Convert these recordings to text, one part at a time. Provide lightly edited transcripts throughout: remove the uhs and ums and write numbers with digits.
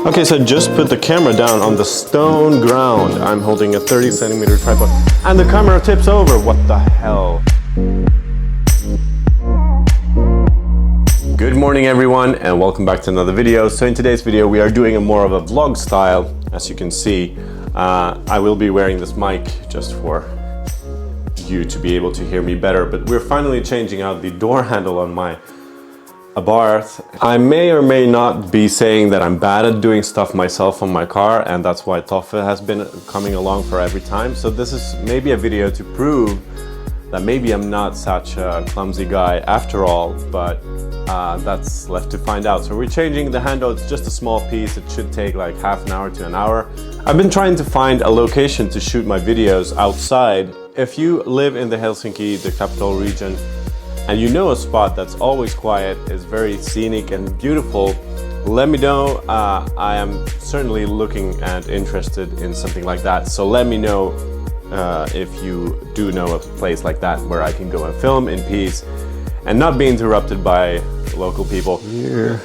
Okay, so just put the camera down on the stone ground. I'm holding a 30 centimeter tripod and the camera tips over. What the hell? Good morning everyone and welcome back to another video. So in today's video we are doing a more of a vlog style. As you can see, I will be wearing this mic just for you to be able to hear me better, but we're finally changing out the door handle on my Abarth. I may or may not be saying that I'm bad at doing stuff myself on my car, and that's why Toffe has been coming along for every time. So this is maybe a video to prove that maybe I'm not such a clumsy guy after all, but that's left to find out. So we're changing the handle. It's just a small piece. It should take like half an hour to an hour. I've been trying to find a location to shoot my videos outside. If you live in the Helsinki, the capital region, and you know a spot that's always quiet, is very scenic and beautiful, let me know. I am certainly looking and interested in something like that. So let me know if you do know a place like that where I can go and film in peace and not be interrupted by local people. Here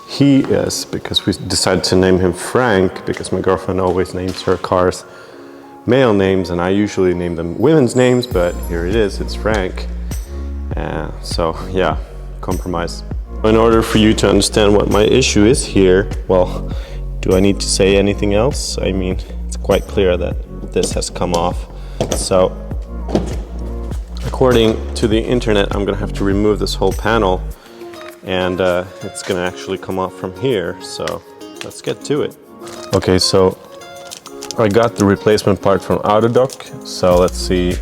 he is, because we decided to name him Frank, because my girlfriend always names her cars male names and I usually name them women's names, but here it is, it's Frank. So yeah, compromise. In order for you to understand what my issue is here, well, do I need to say anything else? I mean, it's quite clear that this has come off. So according to the internet, I'm gonna have to remove this whole panel, and it's gonna actually come off from here. So let's get to it. Okay, so I got the replacement part from Autodoc. So let's see.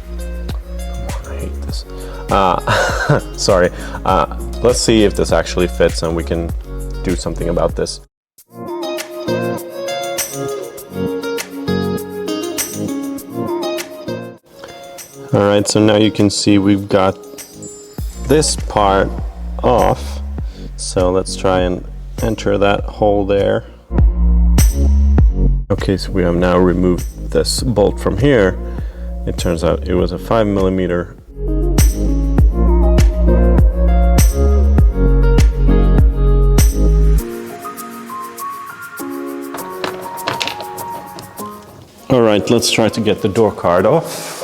I hate this. Sorry. Let's see if this actually fits and we can do something about this. All right, so now you can see we've got this part off. So let's try and enter that hole there. Okay, so we have now removed this bolt from here. It turns out it was a 5mm. All right, let's try to get the door card off.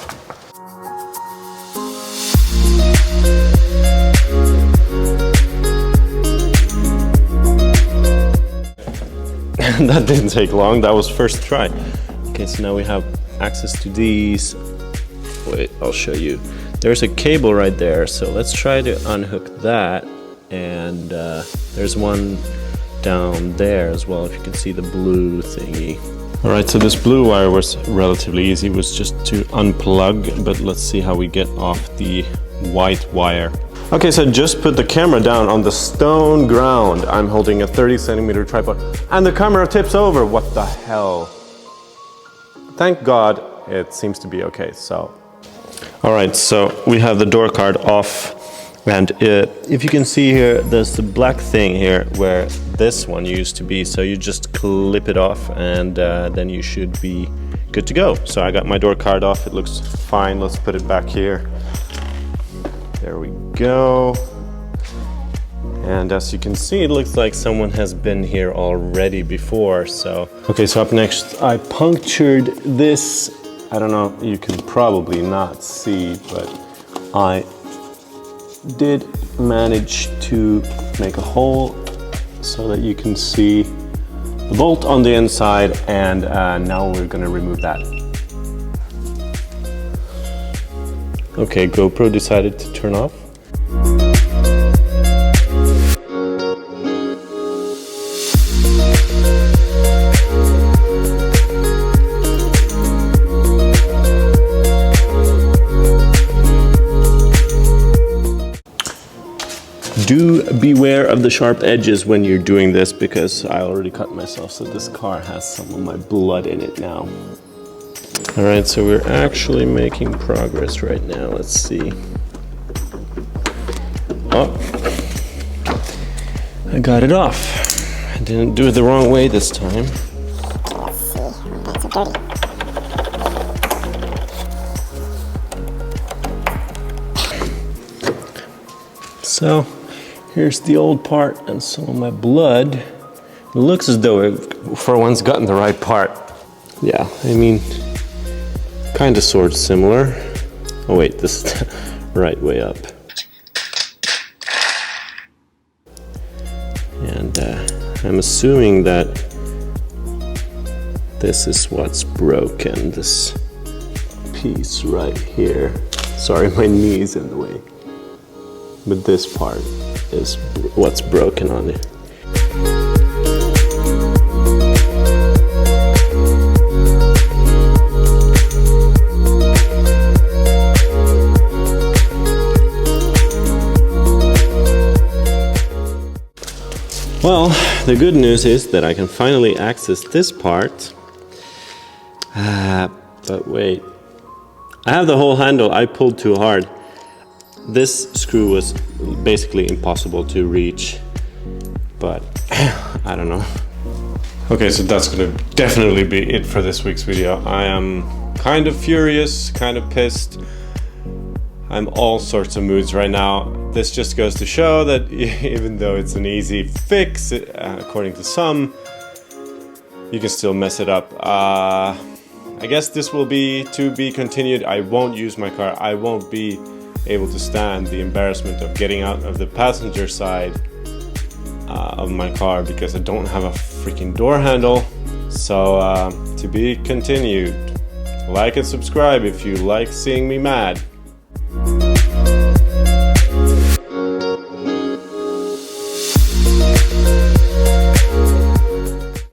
That didn't take long, that was first try. Okay, so now we have access to these. Wait, I'll show you. There's a cable right there, so let's try to unhook that. And there's one down there as well, if you can see the blue thingy. All right, so this blue wire was relatively easy, it was just to unplug, but let's see how we get off the white wire. Okay, so just put the camera down on the stone ground. I'm holding a 30 centimeter tripod and the camera tips over. What the hell? Thank God it seems to be okay. So, all right, so we have the door card off, and if you can see here, there's the black thing here where this one used to be. So you just clip it off and then you should be good to go. So I got my door card off, it looks fine. Let's put it back here. There we go. And as you can see, it looks like someone has been here already before. So, okay, so up next, I punctured this. I don't know, you can probably not see, but I did manage to make a hole so that you can see the bolt on the inside, and now we're gonna remove that. Okay, GoPro decided to turn off. Do beware of the sharp edges when you're doing this, because I already cut myself, so this car has some of my blood in it now. All right, so we're actually making progress right now. Let's see. Oh, I got it off. I didn't do it the wrong way this time. Let's see, my hands are dirty. So here's the old part and some of my blood. looks as though it for once gotten the right part. Yeah, I mean, kind of sort of similar. Oh wait, this is the right way up. And I'm assuming that this is what's broken, this piece right here. Sorry, my knee's in the way. But this part is what's broken on it. Well, the good news is that I can finally access this part. But wait, I have the whole handle. I pulled too hard. This screw was basically impossible to reach, but I don't know. Okay, so that's gonna definitely be it for this week's video. I am kind of furious, kind of pissed. I'm all sorts of moods right now. This just goes to show that even though it's an easy fix, according to some, you can still mess it up. I guess this will be to be continued. I won't use my car. I won't be able to stand the embarrassment of getting out of the passenger side of my car because I don't have a freaking door handle. So to be continued. Like and subscribe if you like seeing me mad.